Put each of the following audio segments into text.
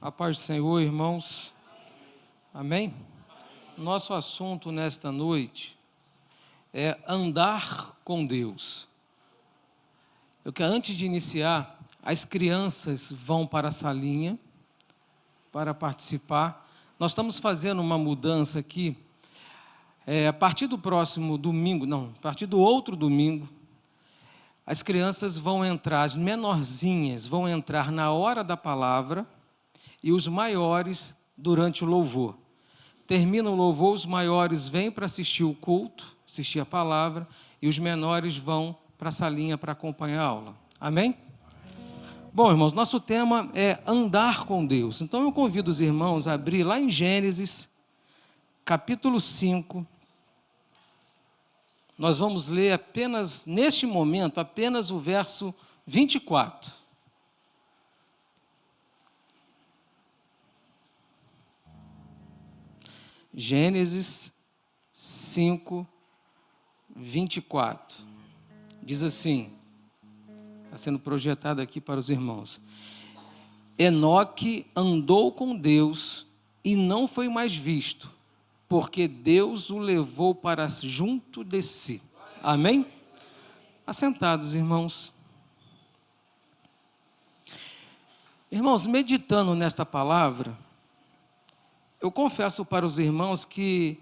A paz do Senhor, irmãos. Amém? Nosso assunto nesta noite é andar com Deus. Eu quero, antes de iniciar, as crianças vão para a salinha para participar. Nós estamos fazendo uma mudança aqui. A partir do próximo domingo, a partir do outro domingo, as crianças vão entrar, as menorzinhas vão entrar na hora da palavra e os maiores durante o louvor. Termina o louvor, os maiores vêm para assistir o culto, assistir a palavra, e os menores vão para a salinha para acompanhar a aula. Amém? Bom, irmãos, nosso tema é andar com Deus. Então eu convido os irmãos a abrir lá em Gênesis, capítulo 5. Nós vamos ler apenas, neste momento, apenas o verso 24. Gênesis 5, 24. Diz assim, está sendo projetado aqui para os irmãos. Enoque andou com Deus e não foi mais visto, porque Deus o levou para junto de si. Amém? Assentados, irmãos. Irmãos, meditando nesta palavra, eu confesso para os irmãos que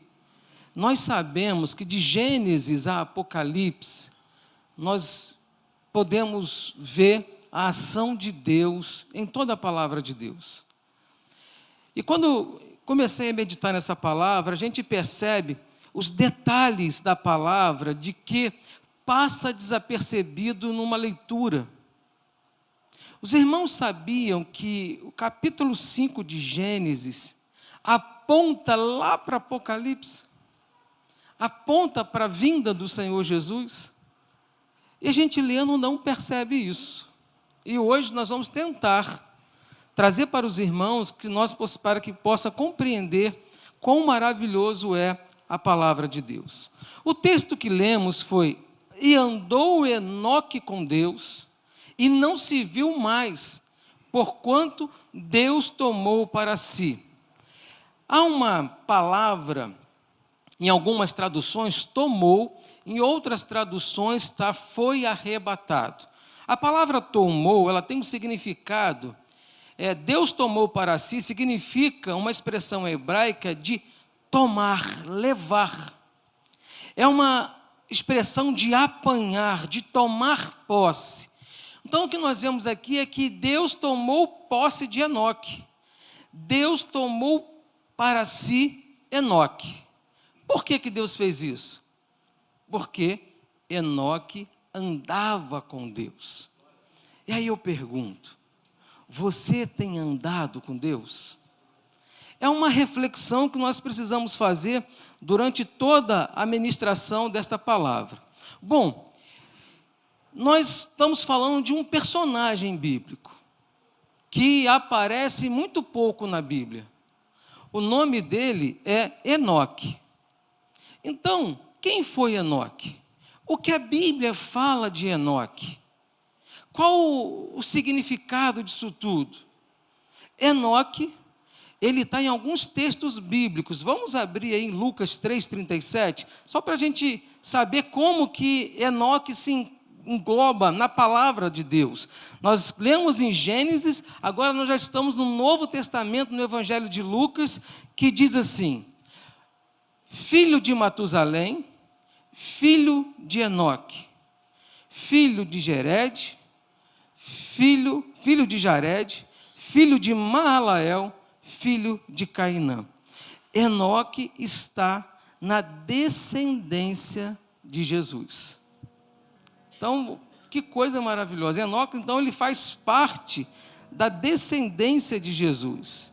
nós sabemos que de Gênesis a Apocalipse, nós podemos ver a ação de Deus em toda a palavra de Deus. E quando comecei a meditar nessa palavra, a gente percebe os detalhes da palavra de que passa desapercebido numa leitura. Os irmãos sabiam que o capítulo 5 de Gênesis aponta lá para Apocalipse, aponta para a vinda do Senhor Jesus, e a gente lendo não percebe isso. E hoje nós vamos tentar trazer para os irmãos para que possa compreender quão maravilhoso é a palavra de Deus. O texto que lemos foi: e andou Enoque com Deus, e não se viu mais, porquanto Deus tomou para si. Há uma palavra, em algumas traduções, tomou, em outras traduções está foi arrebatado. A palavra tomou, ela tem um significado, Deus tomou para si, significa uma expressão hebraica de tomar, levar. É uma expressão de apanhar, de tomar posse. Então o que nós vemos aqui é que Deus tomou posse de Enoque. Deus tomou para si Enoque. Por que Deus fez isso? Porque Enoque andava com Deus. E aí eu pergunto, você tem andado com Deus? É uma reflexão que nós precisamos fazer durante toda a ministração desta palavra. Bom, nós estamos falando de um personagem bíblico que aparece muito pouco na Bíblia. O nome dele é Enoque. Então, quem foi Enoque? O que a Bíblia fala de Enoque? Qual o significado disso tudo? Enoque, ele está em alguns textos bíblicos. Vamos abrir aí em Lucas 3,37, só para a gente saber como que Enoque se engloba na palavra de Deus. Nós lemos em Gênesis, agora nós já estamos no Novo Testamento, no Evangelho de Lucas, que diz assim: filho de Matusalém, filho de Enoque, filho de Jered, filho de Jared, filho de Mahalael, filho de Cainã. Enoque está na descendência de Jesus. Então, que coisa maravilhosa. Enoque, então, ele faz parte da descendência de Jesus.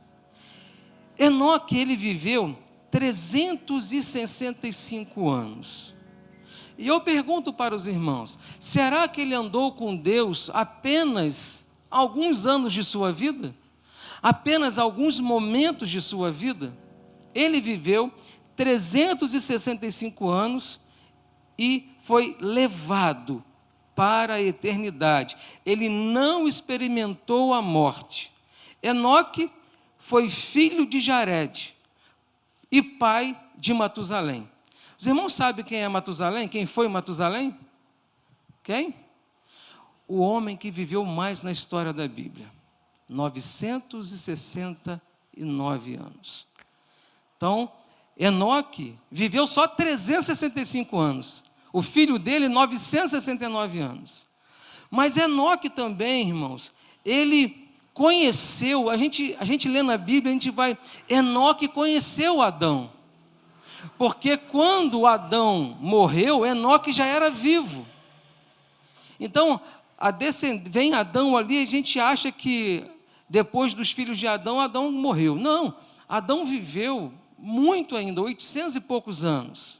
Enoque, ele viveu 365 anos. E eu pergunto para os irmãos, será que ele andou com Deus apenas alguns anos de sua vida? Apenas alguns momentos de sua vida? Ele viveu 365 anos e foi levado para a eternidade. Ele não experimentou a morte. Enoque foi filho de Jared e pai de Matusalém. Os irmãos sabem quem é Matusalém? Quem foi Matusalém? Quem? O homem que viveu mais na história da Bíblia. 969 anos. Então, Enoque viveu só 365 anos. O filho dele, 969 anos. Mas Enoque também, irmãos, ele conheceu, a gente lê na Bíblia, a gente vai, Enoque conheceu Adão. Porque quando Adão morreu, Enoque já era vivo. Então, vem Adão ali, a gente acha que depois dos filhos de Adão, Adão morreu. Não, Adão viveu muito ainda, 800 e poucos anos.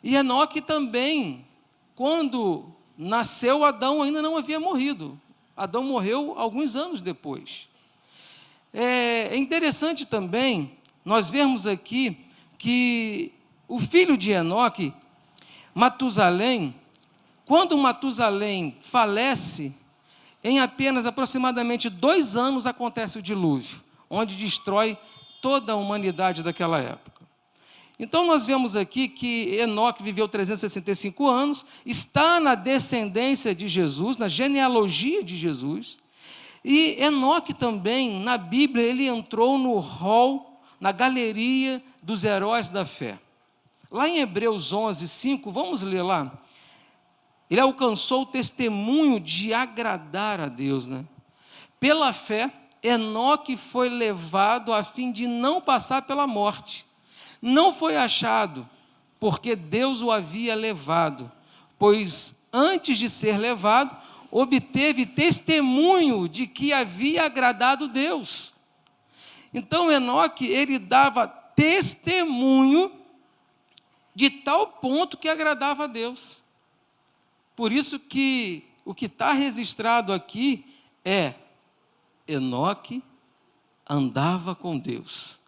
E Enoque também, quando nasceu, Adão ainda não havia morrido. Adão morreu alguns anos depois. É interessante também nós vermos aqui que o filho de Enoque, Matusalém, quando Matusalém falece, em apenas aproximadamente 2 anos acontece o dilúvio, onde destrói toda a humanidade daquela época. Então nós vemos aqui que Enoque viveu 365 anos, está na descendência de Jesus, na genealogia de Jesus, e Enoque também, na Bíblia, ele entrou no hall, na galeria dos heróis da fé. Lá em Hebreus 11, 5, vamos ler lá. Ele alcançou o testemunho de agradar a Deus, né? Pela fé, Enoque foi levado a fim de não passar pela morte. Não foi achado, porque Deus o havia levado, pois antes de ser levado, obteve testemunho de que havia agradado Deus. Então Enoque, ele dava testemunho de tal ponto que agradava a Deus. Por isso que o que está registrado aqui é Enoque andava com Deus.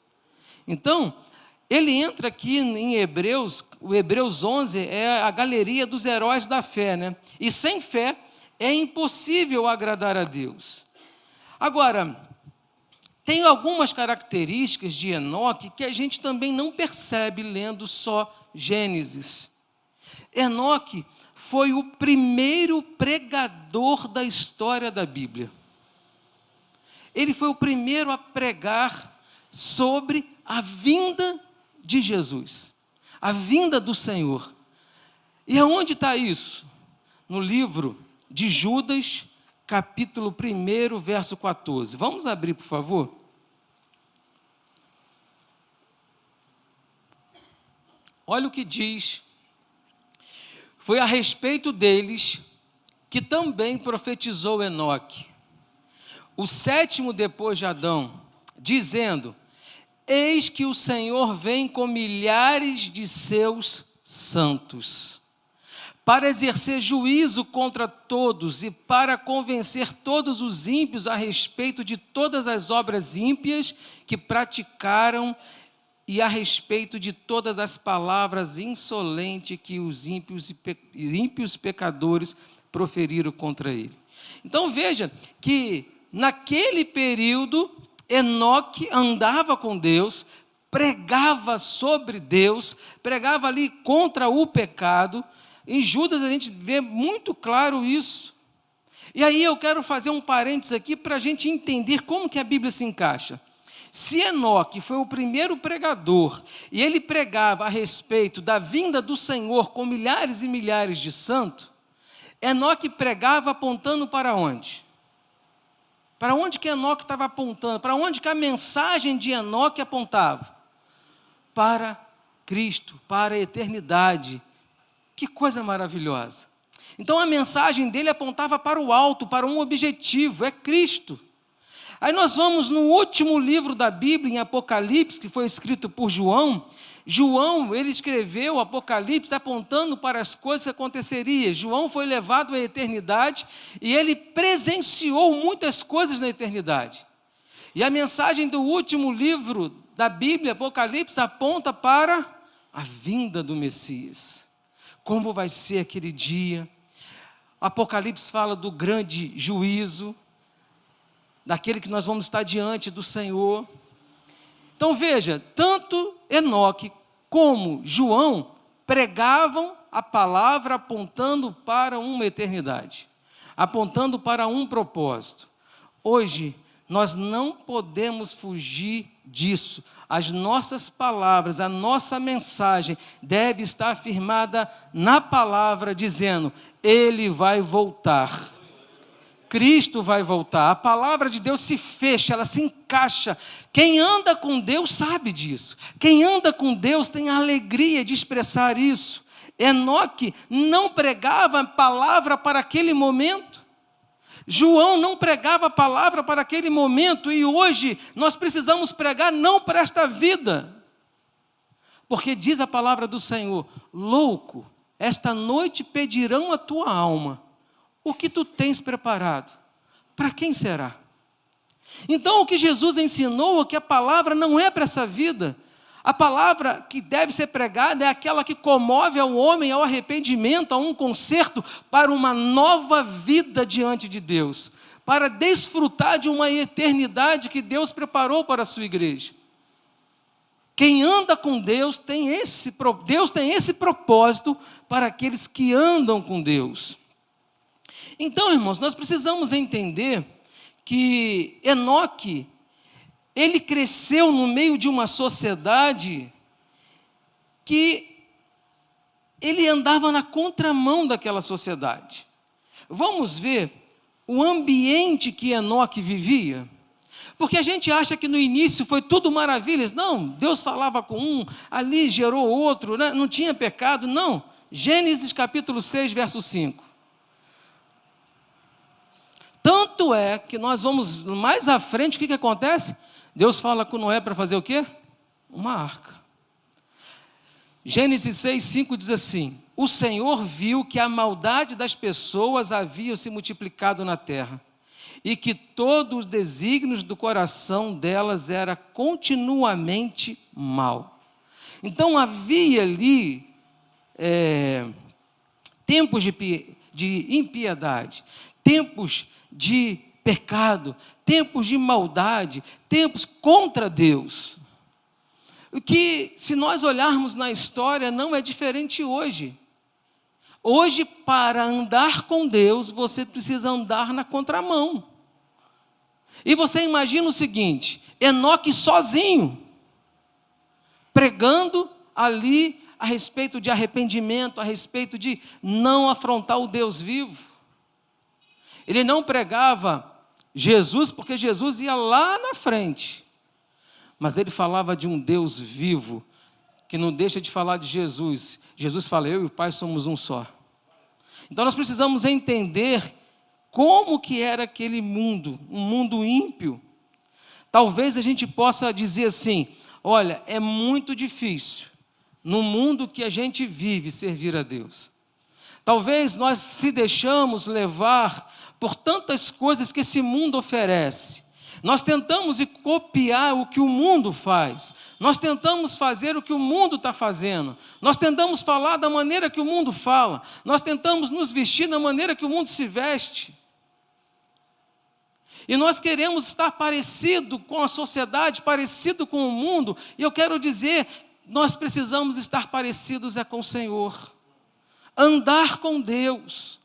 Então, ele entra aqui em Hebreus, o Hebreus 11 é a galeria dos heróis da fé, né? E sem fé é impossível agradar a Deus. Agora, tem algumas características de Enoque que a gente também não percebe lendo só Gênesis. Enoque foi o primeiro pregador da história da Bíblia. Ele foi o primeiro a pregar sobre a vinda de Jesus, a vinda do Senhor. E aonde está isso? No livro de Judas, capítulo 1, verso 14. Vamos abrir, por favor? Olha o que diz. Foi a respeito deles que também profetizou Enoque, o 7º depois de Adão, dizendo: eis que o Senhor vem com milhares de seus santos, para exercer juízo contra todos e para convencer todos os ímpios a respeito de todas as obras ímpias que praticaram e a respeito de todas as palavras insolentes que os ímpios pecadores proferiram contra ele. Então veja que naquele período Enoque andava com Deus, pregava sobre Deus, pregava ali contra o pecado. Em Judas a gente vê muito claro isso. E aí eu quero fazer um parênteses aqui para a gente entender como que a Bíblia se encaixa. Se Enoque foi o primeiro pregador e ele pregava a respeito da vinda do Senhor com milhares e milhares de santos, Enoque pregava apontando para onde? Para onde que Enoque estava apontando? Para onde que a mensagem de Enoque apontava? Para Cristo, para a eternidade. Que coisa maravilhosa. Então a mensagem dele apontava para o alto, para um objetivo, é Cristo. Aí nós vamos no último livro da Bíblia, em Apocalipse, que foi escrito por João. João, ele escreveu o Apocalipse apontando para as coisas que aconteceriam. João foi levado à eternidade e ele presenciou muitas coisas na eternidade. E a mensagem do último livro da Bíblia, Apocalipse, aponta para a vinda do Messias. Como vai ser aquele dia? Apocalipse fala do grande juízo, daquele que nós vamos estar diante do Senhor. Então veja, tanto Enoque como João pregavam a palavra apontando para uma eternidade, apontando para um propósito. Hoje, nós não podemos fugir disso. As nossas palavras, a nossa mensagem deve estar firmada na palavra, dizendo: Ele vai voltar. Cristo vai voltar. A palavra de Deus se fecha, ela se encaixa. Quem anda com Deus sabe disso. Quem anda com Deus tem a alegria de expressar isso. Enoque não pregava a palavra para aquele momento. João não pregava a palavra para aquele momento. E hoje nós precisamos pregar não para esta vida. Porque diz a palavra do Senhor: louco, esta noite pedirão a tua alma. O que tu tens preparado? Para quem será? Então o que Jesus ensinou é que a palavra não é para essa vida. A palavra que deve ser pregada é aquela que comove ao homem ao arrependimento, a um conserto para uma nova vida diante de Deus, para desfrutar de uma eternidade que Deus preparou para a sua igreja. Quem anda com Deus tem esse propósito para aqueles que andam com Deus. Então, irmãos, nós precisamos entender que Enoque, ele cresceu no meio de uma sociedade que ele andava na contramão daquela sociedade. Vamos ver o ambiente que Enoque vivia. Porque a gente acha que no início foi tudo maravilhas. Não, Deus falava com um, ali gerou outro, né? Não tinha pecado, não. Gênesis capítulo 6, verso 5. Tanto é que nós vamos mais à frente, o que acontece? Deus fala com Noé para fazer o quê? Uma arca. Gênesis 6, 5 diz assim: o Senhor viu que a maldade das pessoas havia se multiplicado na terra, e que todos os desígnios do coração delas era continuamente mal. Então havia ali tempos de impiedade, tempos de pecado, tempos de maldade, tempos contra Deus. O que, se nós olharmos na história, não é diferente hoje. Hoje, para andar com Deus, você precisa andar na contramão. E você imagina o seguinte: Enoque sozinho, pregando ali a respeito de arrependimento, a respeito de não afrontar o Deus vivo. Ele não pregava Jesus, porque Jesus ia lá na frente. Mas ele falava de um Deus vivo, que não deixa de falar de Jesus. Jesus fala: eu e o Pai somos um só. Então nós precisamos entender como que era aquele mundo, um mundo ímpio. Talvez a gente possa dizer assim: olha, é muito difícil, no mundo que a gente vive, servir a Deus. Talvez nós se deixamos levar por tantas coisas que esse mundo oferece. Nós tentamos copiar o que o mundo faz. Nós tentamos fazer o que o mundo está fazendo. Nós tentamos falar da maneira que o mundo fala. Nós tentamos nos vestir da maneira que o mundo se veste. E nós queremos estar parecido com a sociedade, parecido com o mundo. E eu quero dizer, nós precisamos estar parecidos com o Senhor. Andar com Deus.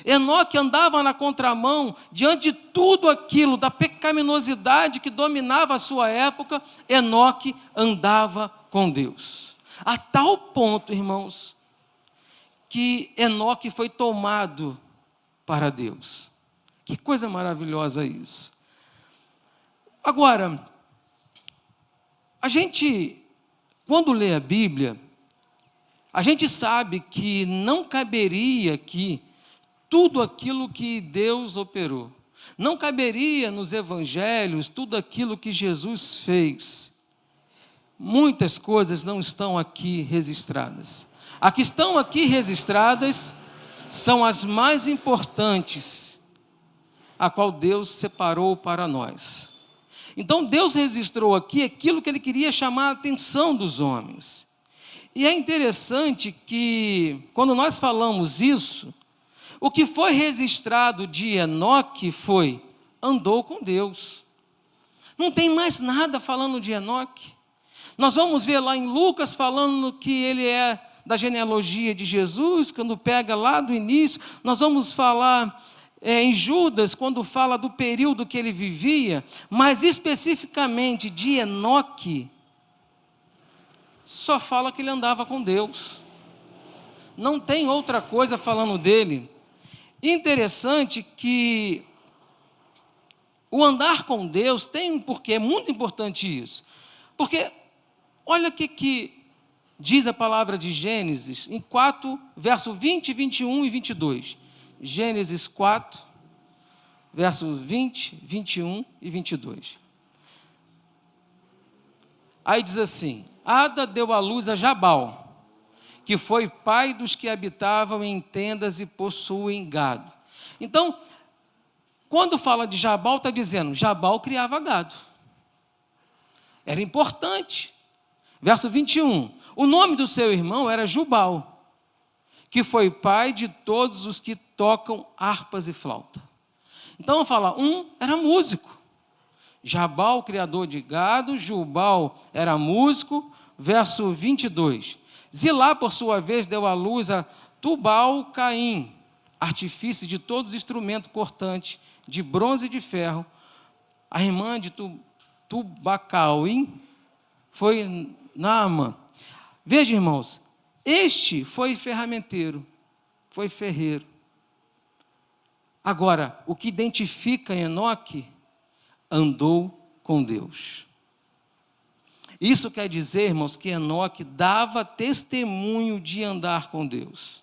Enoque andava na contramão, diante de tudo aquilo, da pecaminosidade que dominava a sua época. Enoque andava com Deus. A tal ponto, irmãos, que Enoque foi tomado para Deus. Que coisa maravilhosa isso. Agora, a gente, quando lê a Bíblia, a gente sabe que não caberia aqui tudo aquilo que Deus operou. Não caberia nos evangelhos tudo aquilo que Jesus fez. Muitas coisas não estão aqui registradas. As que estão aqui registradas são as mais importantes, a qual Deus separou para nós. Então Deus registrou aqui aquilo que Ele queria chamar a atenção dos homens. E é interessante que, quando nós falamos isso, o que foi registrado de Enoque foi: andou com Deus. Não tem mais nada falando de Enoque. Nós vamos ver lá em Lucas falando que ele é da genealogia de Jesus, quando pega lá do início. Nós vamos falar em Judas, quando fala do período que ele vivia, mas especificamente de Enoque, só fala que ele andava com Deus. Não tem outra coisa falando dele. Interessante que o andar com Deus tem um porquê, é muito importante isso. Porque olha o que diz a palavra de Gênesis, em 4, verso 20, 21 e 22. Gênesis 4, versos 20, 21 e 22. Aí diz assim: Ada deu à luz a Jabal, que foi pai dos que habitavam em tendas e possuem gado. Então, quando fala de Jabal, está dizendo, Jabal criava gado. Era importante. Verso 21. O nome do seu irmão era Jubal, que foi pai de todos os que tocam harpas e flauta. Então, fala, era músico. Jabal, criador de gado, Jubal era músico. Verso 22. Zilá, por sua vez, deu à luz a Tubal-Caim, artifício de todos os instrumentos cortantes, de bronze e de ferro. A irmã de Tubal-Caim foi Naamã. Veja, irmãos, este foi ferramenteiro, foi ferreiro. Agora, o que identifica Enoque, andou com Deus. Isso quer dizer, irmãos, que Enoque dava testemunho de andar com Deus.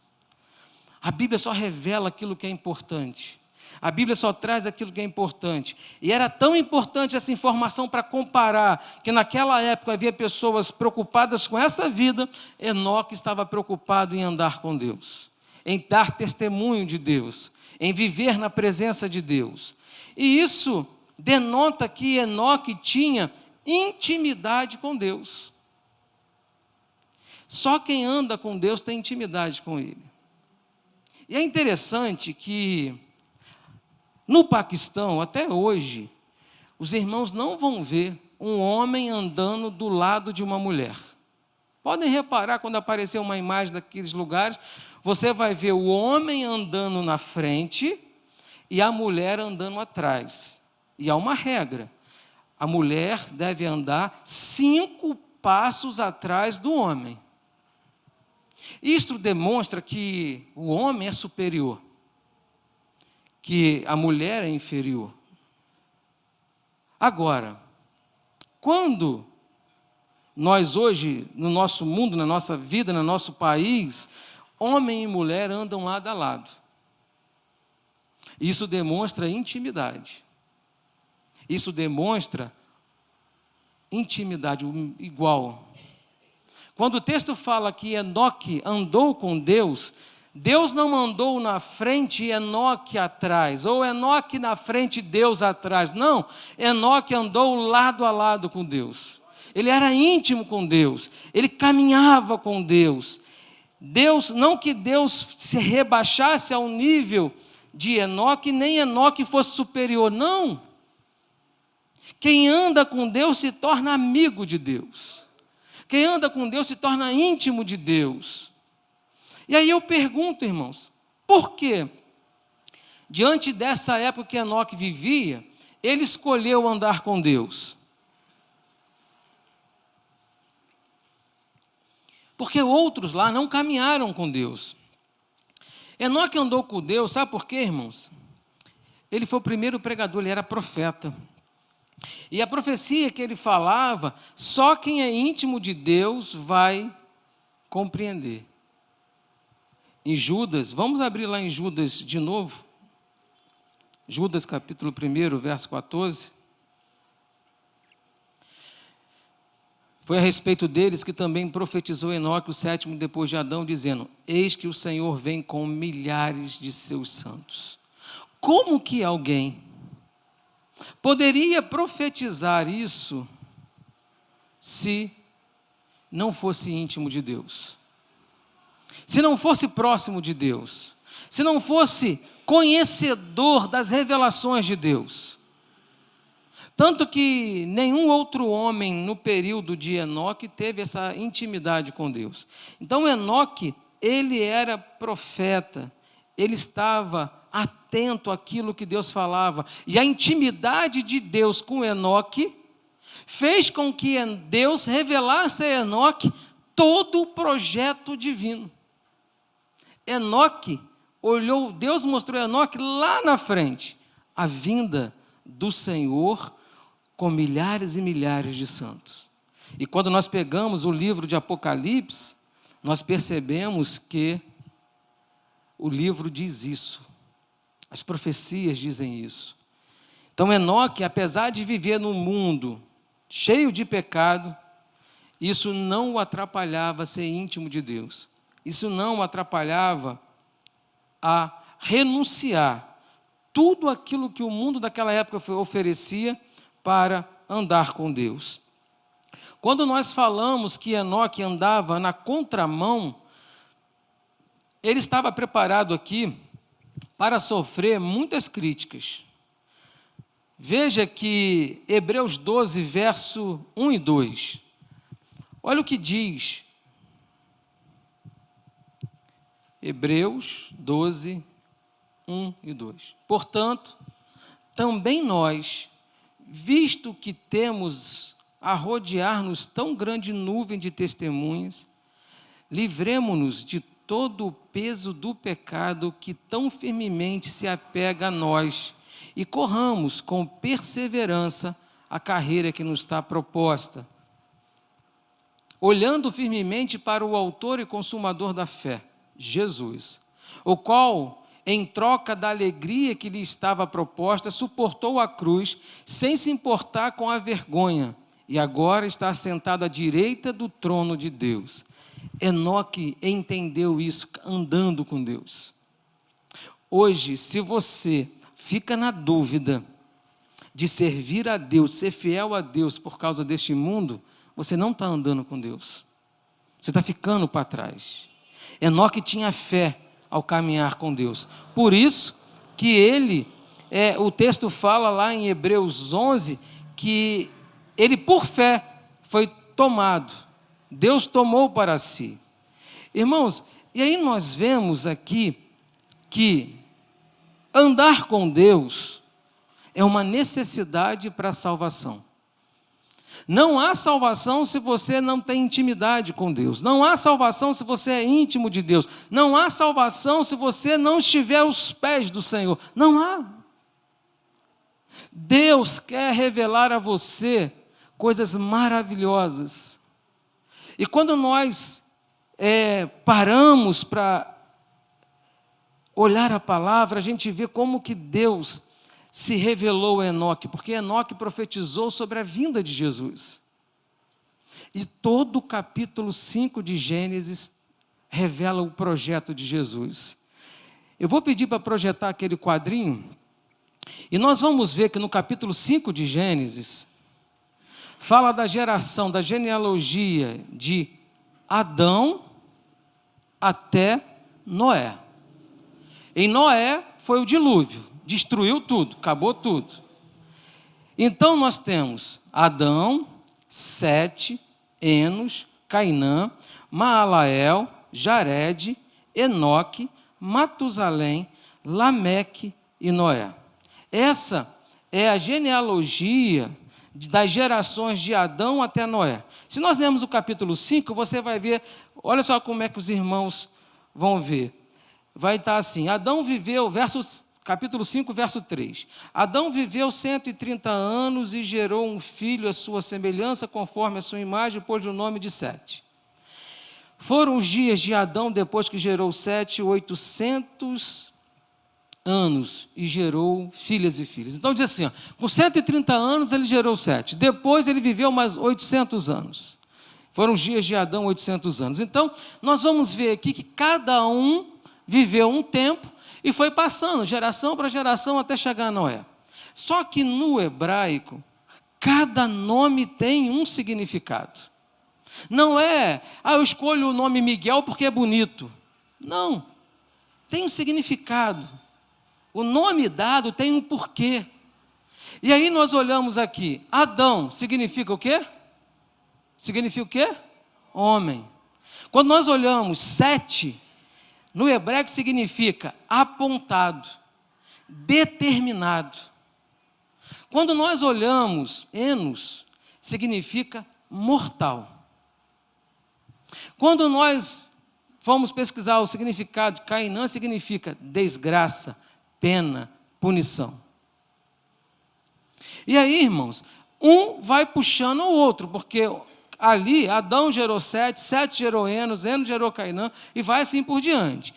A Bíblia só revela aquilo que é importante. A Bíblia só traz aquilo que é importante. E era tão importante essa informação para comparar, que naquela época havia pessoas preocupadas com essa vida. Enoque estava preocupado em andar com Deus, em dar testemunho de Deus, em viver na presença de Deus. E isso denota que Enoque tinha intimidade com Deus. Só quem anda com Deus tem intimidade com Ele. E é interessante que no Paquistão, até hoje, os irmãos não vão ver um homem andando do lado de uma mulher. Podem reparar, quando aparecer uma imagem daqueles lugares, você vai ver o homem andando na frente e a mulher andando atrás. E há uma regra: a mulher deve andar 5 passos atrás do homem. Isto demonstra que o homem é superior, que a mulher é inferior. Agora, quando nós hoje, no nosso mundo, na nossa vida, no nosso país, homem e mulher andam lado a lado. Isso demonstra intimidade. Isso demonstra intimidade igual. Quando o texto fala que Enoque andou com Deus, Deus não andou na frente e Enoque atrás, ou Enoque na frente e Deus atrás. Não, Enoque andou lado a lado com Deus. Ele era íntimo com Deus, ele caminhava com Deus. Deus, não que Deus se rebaixasse ao nível de Enoque, nem Enoque fosse superior, não. Quem anda com Deus se torna amigo de Deus. Quem anda com Deus se torna íntimo de Deus. E aí eu pergunto, irmãos, por que, diante dessa época que Enoque vivia, ele escolheu andar com Deus? Porque outros lá não caminharam com Deus. Enoque andou com Deus, sabe por quê, irmãos? Ele foi o primeiro pregador, ele era profeta. E a profecia que ele falava, só quem é íntimo de Deus vai compreender. Em Judas, vamos abrir lá em Judas de novo. Judas capítulo 1, verso 14. Foi a respeito deles que também profetizou Enoque, o 7º depois de Adão, dizendo: eis que o Senhor vem com milhares de seus santos. Como que alguém poderia profetizar isso se não fosse íntimo de Deus? Se não fosse próximo de Deus? Se não fosse conhecedor das revelações de Deus? Tanto que nenhum outro homem no período de Enoque teve essa intimidade com Deus. Então Enoque, ele era profeta, ele estava atento àquilo que Deus falava. E a intimidade de Deus com Enoque fez com que Deus revelasse a Enoque todo o projeto divino. Enoque olhou, Deus mostrou a Enoque lá na frente a vinda do Senhor com milhares e milhares de santos. E quando nós pegamos o livro de Apocalipse, nós percebemos que o livro diz isso. As profecias dizem isso. Então Enoque, apesar de viver num mundo cheio de pecado, isso não o atrapalhava a ser íntimo de Deus. Isso não o atrapalhava a renunciar tudo aquilo que o mundo daquela época oferecia para andar com Deus. Quando nós falamos que Enoque andava na contramão, ele estava preparado aqui para sofrer muitas críticas. Veja que Hebreus 12, verso 1 e 2. Olha o que diz. Hebreus 12, 1 e 2. Portanto, também nós, visto que temos a rodear-nos tão grande nuvem de testemunhas, livremo-nos de todo o peso do pecado que tão firmemente se apega a nós e corramos com perseverança a carreira que nos está proposta, olhando firmemente para o autor e consumador da fé, Jesus, o qual, em troca da alegria que lhe estava proposta, suportou a cruz, sem se importar com a vergonha, e agora está sentado à direita do trono de Deus. Enoque entendeu isso andando com Deus. Hoje, se você fica na dúvida de servir a Deus, ser fiel a Deus por causa deste mundo, você não está andando com Deus. Você está ficando para trás. Enoque tinha fé ao caminhar com Deus. Por isso que ele, o texto fala lá em Hebreus 11, que ele por fé foi tomado. Deus tomou para si. Irmãos, e aí nós vemos aqui que andar com Deus é uma necessidade para a salvação. Não há salvação se você não tem intimidade com Deus. Não há salvação se você é íntimo de Deus. Não há salvação se você não estiver aos pés do Senhor. Não há. Deus quer revelar a você coisas maravilhosas. E quando nós paramos para olhar a palavra, a gente vê como que Deus se revelou a Enoque, porque Enoque profetizou sobre a vinda de Jesus. E todo o capítulo 5 de Gênesis revela o projeto de Jesus. Eu vou pedir para projetar aquele quadrinho, e nós vamos ver que no capítulo 5 de Gênesis, fala da geração, da genealogia de Adão até Noé. Em Noé foi o dilúvio, destruiu tudo, acabou tudo. Então nós temos Adão, Sete, Enos, Cainã, Maalael, Jared, Enoque, Matusalém, Lameque e Noé. Essa é a genealogia das gerações de Adão até Noé. Se nós lermos o capítulo 5, você vai ver, olha só como é que os irmãos vão ver. Vai estar assim, Adão viveu, capítulo 5, verso 3. Adão viveu 130 anos e gerou um filho à sua semelhança, conforme a sua imagem, pôs o nome de Sete. Foram os dias de Adão, depois que gerou Sete, 800 anos, e gerou filhas e filhos. Então diz assim, com 130 anos ele gerou Sete, depois ele viveu mais 800 anos. Foram os dias de Adão, 800 anos. Então, nós vamos ver aqui que cada um viveu um tempo e foi passando, geração para geração, até chegar a Noé. Só que no hebraico, cada nome tem um significado. Não é, eu escolho o nome Miguel porque é bonito. Não, tem um significado. O nome dado tem um porquê. E aí nós olhamos aqui, Adão significa o quê? Significa o quê? Homem. Quando nós olhamos Sete, no hebraico significa apontado, determinado. Quando nós olhamos Enos, significa mortal. Quando nós vamos pesquisar o significado de Cainã, significa desgraça, pena, punição. E aí, irmãos, um vai puxando o outro, porque ali Adão gerou Sete, Sete gerou Enos, Enos gerou Cainã, e vai assim por diante.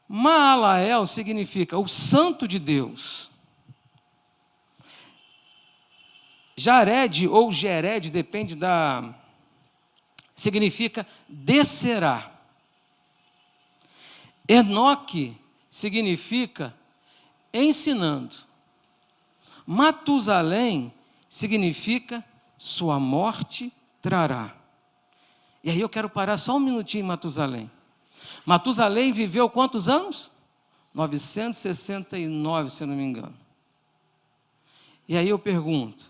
Maalael significa o santo de Deus. Jared ou Gered, depende da... significa descerá. Enoque significa ensinando. Matusalém significa sua morte trará. E aí eu quero parar só um minutinho em Matusalém. Matusalém viveu quantos anos? 969, se eu não me engano. E aí eu pergunto,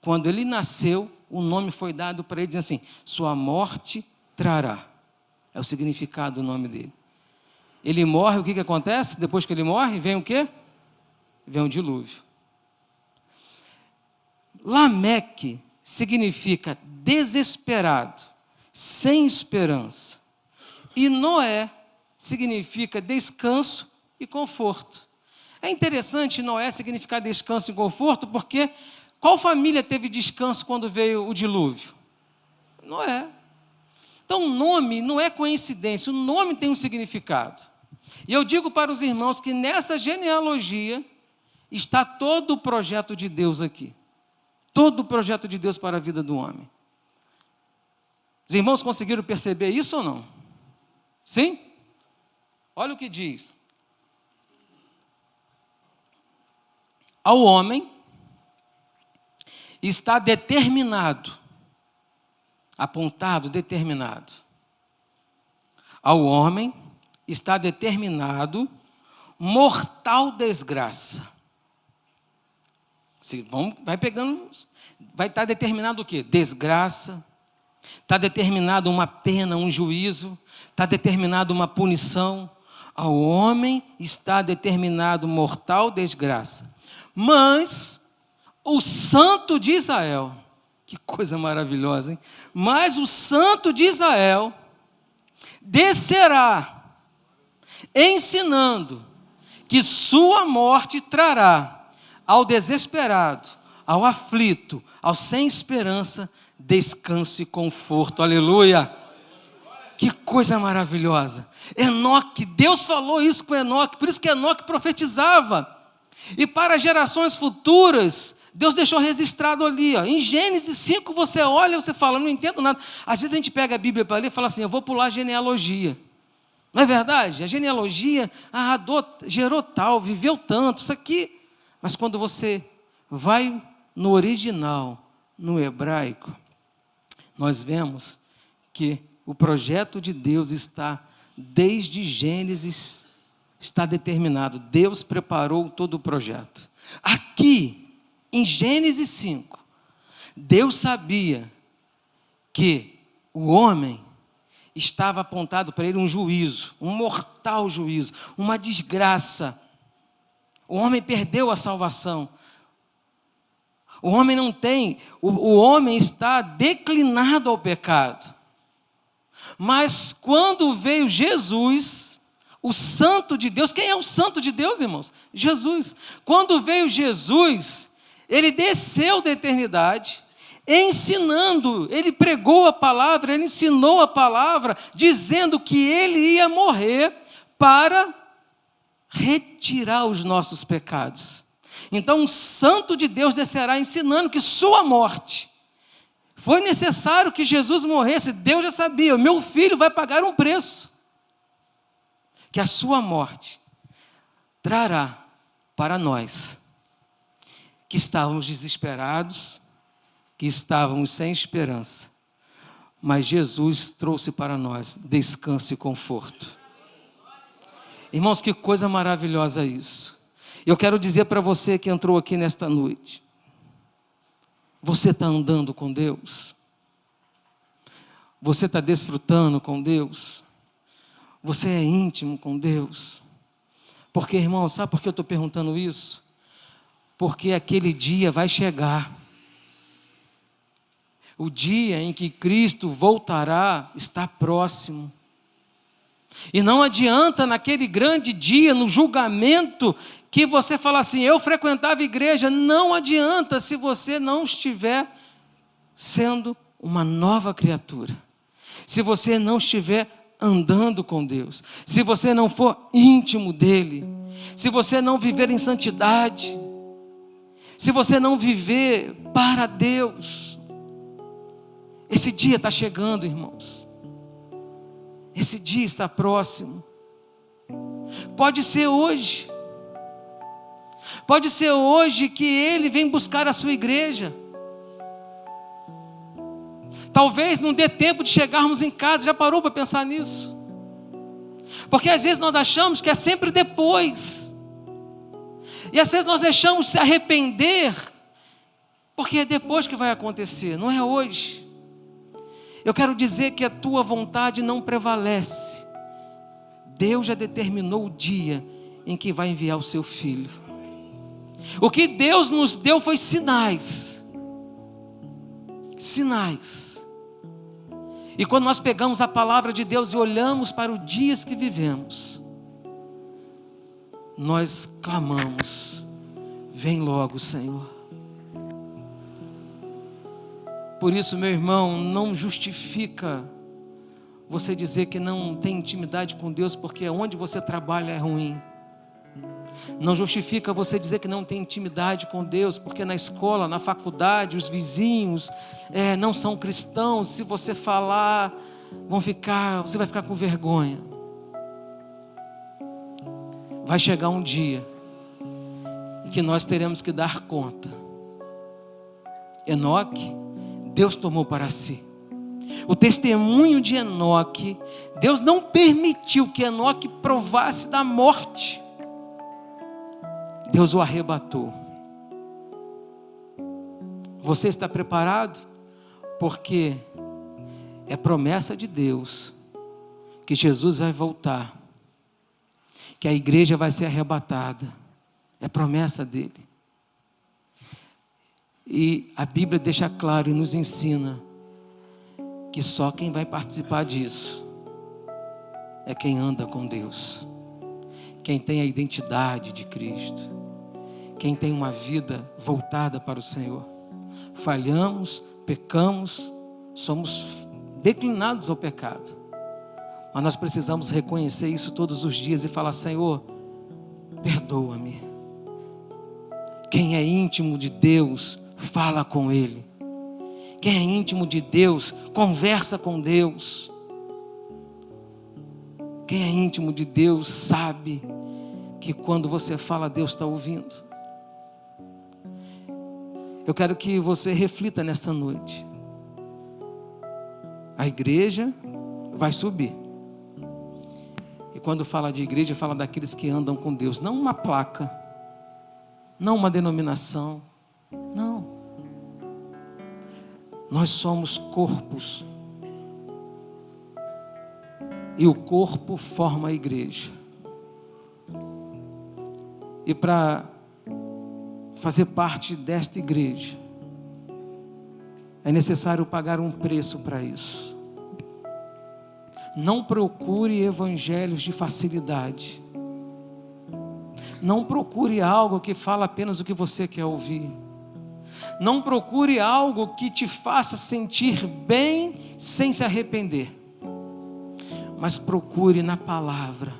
quando ele nasceu, o nome foi dado para ele, dizendo assim, sua morte trará. É o significado do nome dele. Ele morre, o que acontece? Depois que ele morre, vem o quê? Vem o dilúvio. Lameque significa desesperado, sem esperança. E Noé significa descanso e conforto. É interessante Noé significar descanso e conforto, porque qual família teve descanso quando veio o dilúvio? Noé. Então o nome não é coincidência, o nome tem um significado. E eu digo para os irmãos que nessa genealogia está todo o projeto de Deus aqui. Todo o projeto de Deus para a vida do homem. Os irmãos conseguiram perceber isso ou não? Sim? Olha o que diz. Ao homem está determinado, apontado, determinado. Ao homem está determinado mortal desgraça. Vai pegando, vai estar determinado o quê? Desgraça, está determinado uma pena, um juízo, está determinado uma punição. Ao homem está determinado mortal desgraça. Mas o santo de Israel, que coisa maravilhosa, hein? Mas o santo de Israel descerá, ensinando que sua morte trará ao desesperado, ao aflito, ao sem esperança, descanso e conforto. Aleluia! Que coisa maravilhosa. Enoque, Deus falou isso com Enoque, por isso que Enoque profetizava. E para gerações futuras, Deus deixou registrado ali. Ó. Em Gênesis 5 você olha e você fala, não entendo nada. Às vezes a gente pega a Bíblia para ler e fala assim, eu vou pular a genealogia. Não é verdade? A genealogia, gerou tal, viveu tanto, isso aqui. Mas quando você vai no original, no hebraico, nós vemos que o projeto de Deus está, desde Gênesis, está determinado. Deus preparou todo o projeto. Aqui, em Gênesis 5, Deus sabia que o homem estava apontado para ele um juízo, um mortal juízo, uma desgraça. O homem perdeu a salvação. O homem não tem, o homem está declinado ao pecado. Mas quando veio Jesus, o santo de Deus, quem é o santo de Deus, irmãos? Jesus. Quando veio Jesus, ele desceu da eternidade, ensinando, ele pregou a palavra, ele ensinou a palavra, dizendo que ele ia morrer para retirar os nossos pecados. Então, o santo de Deus descerá ensinando que sua morte, foi necessário que Jesus morresse, Deus já sabia, meu filho vai pagar um preço, que a sua morte trará para nós, que estávamos desesperados, que estávamos sem esperança, mas Jesus trouxe para nós descanso e conforto. Irmãos, que coisa maravilhosa isso. Eu quero dizer para você que entrou aqui nesta noite, Você está andando com Deus? Você está desfrutando com Deus? Você é íntimo com Deus? Porque, irmão, sabe por que eu estou perguntando isso? Porque aquele dia vai chegar. O dia em que Cristo voltará está próximo. E não adianta naquele grande dia, no julgamento, que você fala assim, eu frequentava a igreja. Não adianta se você não estiver sendo uma nova criatura. Se você não estiver andando com Deus. Se você não for íntimo dEle. Se você não viver em santidade. Se você não viver para Deus. Esse dia está chegando, irmãos. Esse dia está próximo. Pode ser hoje. Pode ser hoje que Ele vem buscar a sua igreja. Talvez não dê tempo de chegarmos em casa. Já parou para pensar nisso? Porque às vezes nós achamos que é sempre depois. E às vezes nós deixamos de se arrepender. Porque é depois que vai acontecer, não é hoje. Eu quero dizer que a tua vontade não prevalece. Deus já determinou o dia em que vai enviar o seu Filho. O que Deus nos deu foi sinais. Sinais. E quando nós pegamos a palavra de Deus e olhamos para os dias que vivemos, nós clamamos, vem logo, Senhor. Por isso, meu irmão, não justifica você dizer que não tem intimidade com Deus, porque onde você trabalha é ruim. Não justifica você dizer que não tem intimidade com Deus, porque na escola, na faculdade, os vizinhos não são cristãos. Se você falar, você vai ficar com vergonha. Vai chegar um dia em que nós teremos que dar conta. Enoque, Deus tomou para si. O testemunho de Enoque, Deus não permitiu que Enoque provasse da morte. Deus o arrebatou. Você está preparado? Porque é promessa de Deus que Jesus vai voltar, que a igreja vai ser arrebatada. É promessa dele. E a Bíblia deixa claro e nos ensina que só quem vai participar disso é quem anda com Deus, quem tem a identidade de Cristo, quem tem uma vida voltada para o Senhor. Falhamos, pecamos, somos declinados ao pecado, mas nós precisamos reconhecer isso todos os dias e falar, Senhor, perdoa-me. Quem é íntimo de Deus, fala com Ele. Quem é íntimo de Deus, conversa com Deus. Quem é íntimo de Deus sabe que quando você fala, Deus está ouvindo. Eu quero que você reflita nesta noite. A igreja vai subir. E quando fala de igreja, fala daqueles que andam com Deus. Não uma placa, não uma denominação, não. Nós somos corpos. E o corpo forma a igreja. E para fazer parte desta igreja, é necessário pagar um preço para isso. Não procure evangelhos de facilidade. Não procure algo que fala apenas o que você quer ouvir. Não procure algo que te faça sentir bem sem se arrepender. Mas procure na palavra.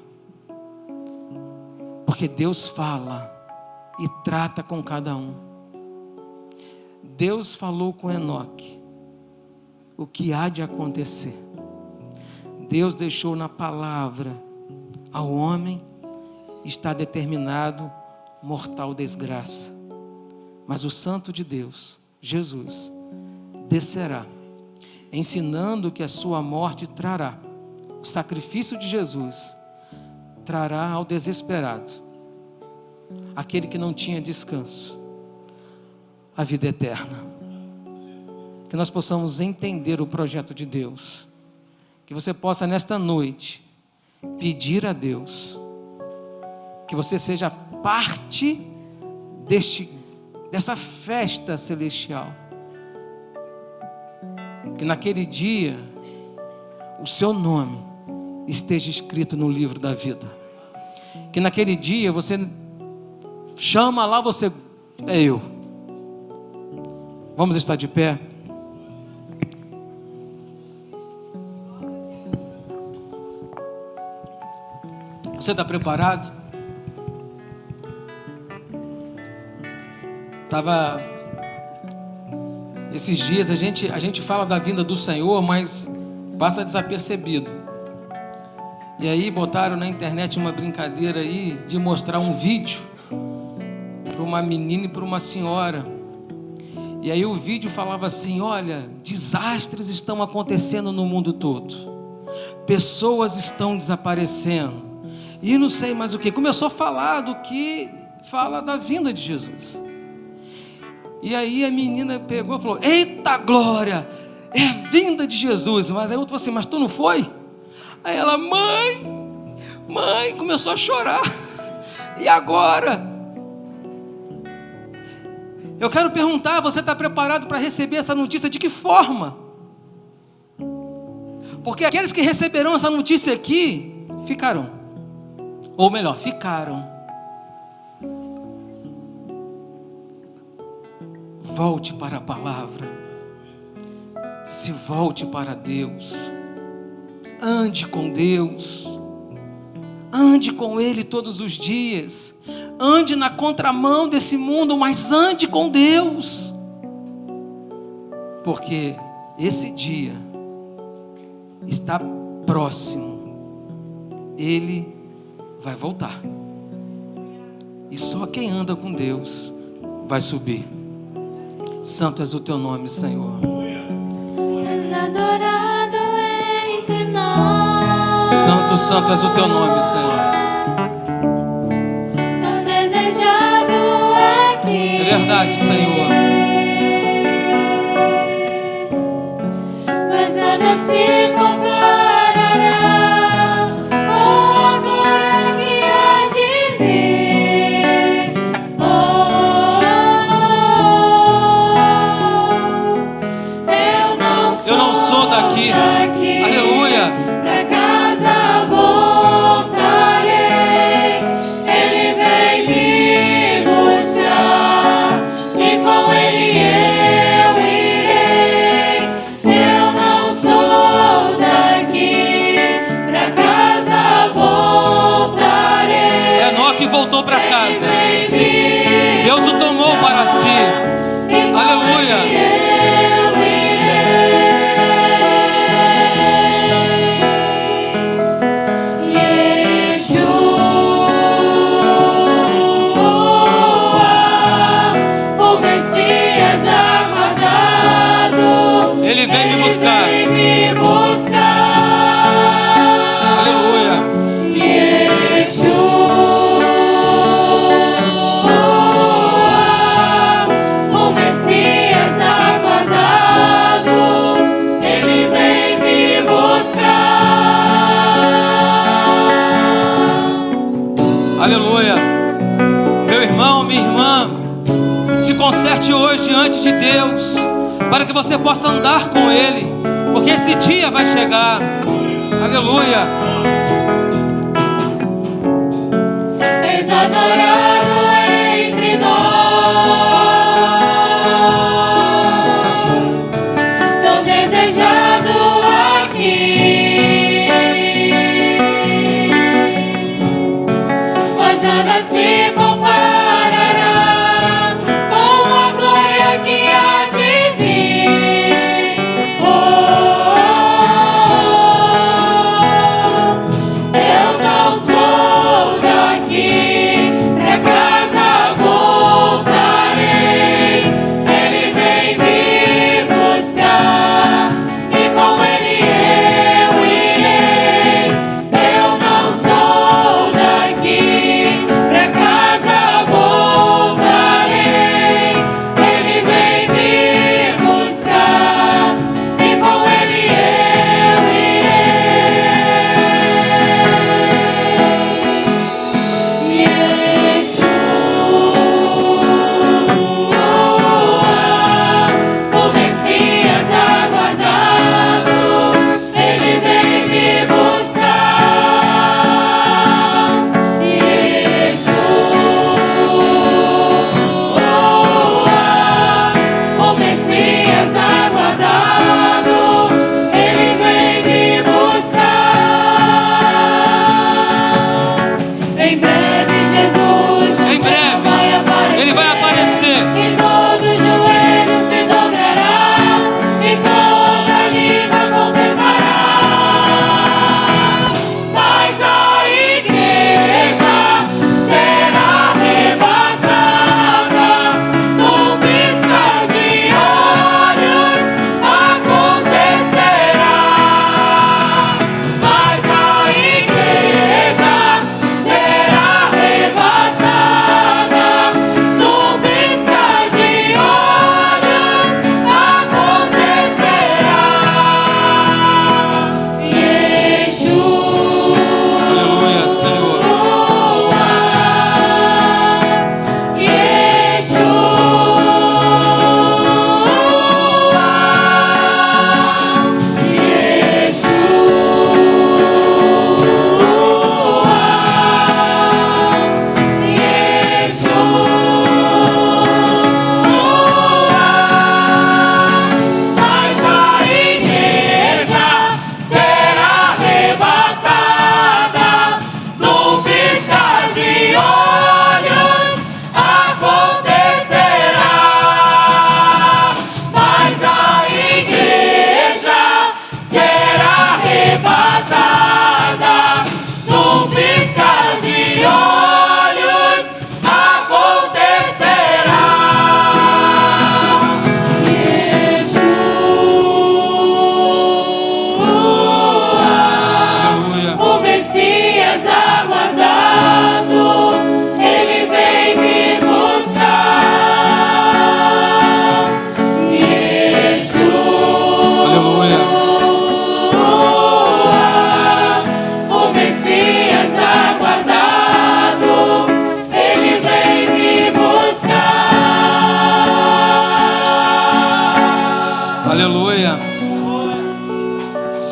Porque Deus fala e trata com cada um. Deus falou com Enoque o que há de acontecer. Deus deixou na palavra ao homem, está determinado mortal desgraça. Mas o Santo de Deus, Jesus, descerá, ensinando que a sua morte trará. O sacrifício de Jesus trará ao desesperado, aquele que não tinha descanso, a vida eterna. que nós possamos entender o projeto de Deus. Que você possa, nesta noite, pedir a Deus que você seja parte dessa festa celestial. Que naquele dia o seu nome esteja escrito no livro da vida. Que naquele dia você chama lá, você é eu. Vamos estar de pé. Você está preparado? Esses dias a gente fala da vinda do Senhor, mas passa desapercebido. E aí botaram na internet uma brincadeira aí de mostrar um vídeo para uma menina e para uma senhora. E aí o vídeo falava assim: olha, desastres estão acontecendo no mundo todo, pessoas estão desaparecendo, e não sei mais o que. Começou a falar do que fala da vinda de Jesus. E aí a menina pegou e falou: eita glória, é a vinda de Jesus. Mas aí o outro falou assim: mas tu não foi? Aí ela: mãe, começou a chorar. E agora? Eu quero perguntar, você está preparado para receber essa notícia? De que forma? Porque aqueles que receberão essa notícia aqui, ficarão. Ou melhor, ficaram. Volte para a palavra. Se volte para Deus. Ande com Deus. Ande com Ele todos os dias. Ande na contramão desse mundo, mas ande com Deus. Porque esse dia está próximo. Ele vai voltar. E só quem anda com Deus vai subir. Santo és o teu nome, Senhor. És adorado entre nós. Santo, santo és o teu nome, Senhor. Tão desejado aqui. É verdade, Senhor. Mas nada se comparará com a glória que há de vir. Eu não sou daqui. Aleluia. Pra casa voltarei. Ele vem me buscar e com ele eu irei. Eu não sou daqui. Pra casa voltarei. Enoque voltou para casa. Ele vem me Deus o tomou para si. buscar, e com Aleluia. ele eu Ele vem me buscar. Aleluia. O Messias aguardado, ele vem me buscar. Aleluia. Meu irmão, minha irmã, se conserte hoje diante de Deus, para que você possa andar com Ele, porque esse dia vai chegar. Aleluia. És adorado entre nós, tão desejado aqui, mas nada se comparará com a glória que há de vir. Eu não sou daqui, pra casa voltarei. Ele vem me buscar e com ele eu irei. Eu não sou daqui, pra casa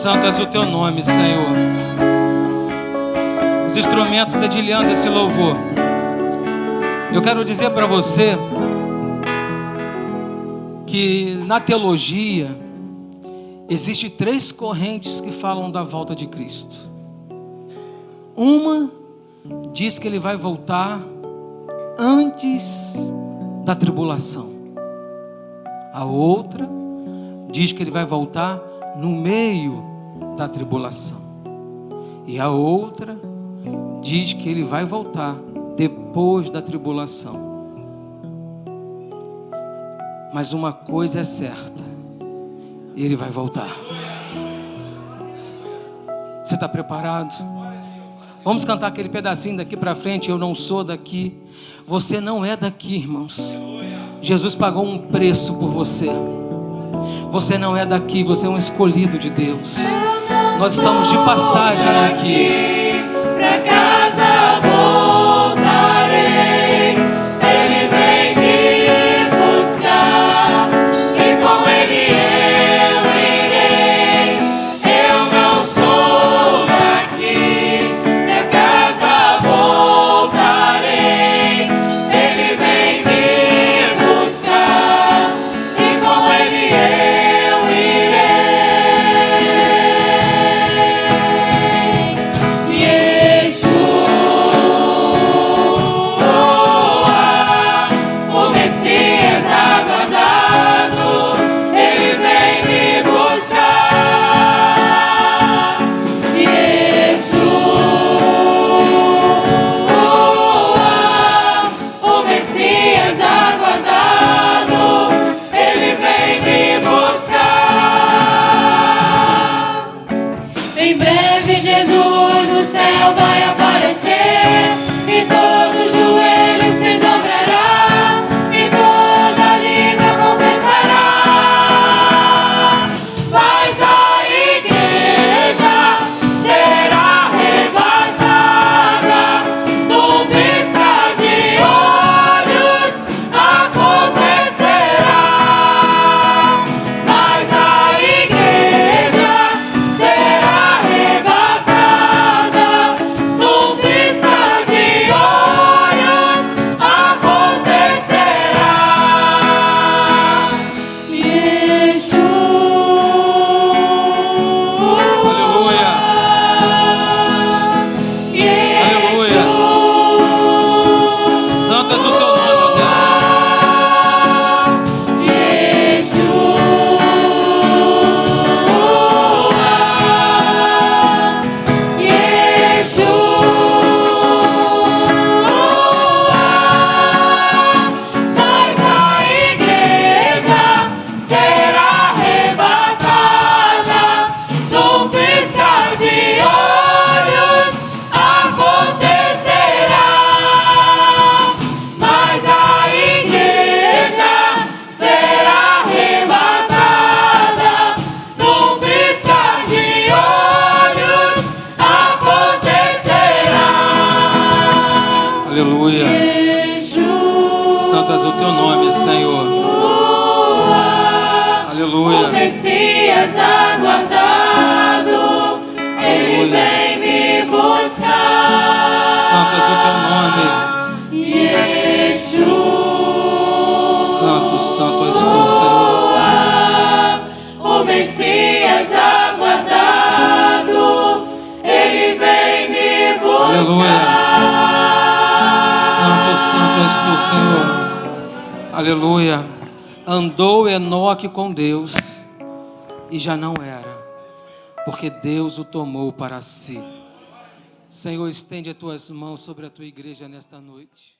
Santo és o teu nome, Senhor. Os instrumentos dedilhando esse louvor. Eu quero dizer para você que na teologia existem 3 correntes que falam da volta de Cristo. Uma diz que ele vai voltar antes da tribulação. A outra diz que ele vai voltar no meio da tribulação. E a outra diz que ele vai voltar depois da tribulação. Mas uma coisa é certa: ele vai voltar. Você está preparado? Vamos cantar aquele pedacinho daqui para frente. Eu não sou daqui. Você não é daqui, irmãos. Jesus pagou um preço por você. Você não é daqui, você é um escolhido de Deus. Nós estamos de passagem aqui. Pra casa voltarei, Ele vem me buscar, e com Ele eu irei. Eu não sou daqui, pra casa voltarei, Ele vem me buscar, e com Ele eu irei. O Messias aguardado, Ele vem me buscar. Yeshua, o Messias aguardado, Ele vem me buscar. Em breve Jesus no céu vai aparecer, e todo joelho se dobrará, e toda língua confessará. Mas a igreja será arrebatada, num piscar de olhos acontecerá. Mas a igreja será arrebatada, num piscar de olhos acontecerá. Aleluia. Aleluia. Santo és o teu nome, ó Mas a igreja será arrebatada, num piscar de olhos acontecerá. Mas a igreja será arrebatada, num piscar de olhos acontecerá. Aleluia. Santo és o teu nome, Senhor. Aleluia. O Messias aguardado, Ele Aleluia. vem me buscar. Santo és o teu nome. Yeshua, Santo, santo és tu, Senhor. o Messias aguardado, Ele vem me Aleluia. buscar. Santo, santo és tu, Senhor. Aleluia. Andou Enoque com Deus e já não era, porque Deus o tomou para si. Senhor, estende as tuas mãos sobre a tua igreja nesta noite.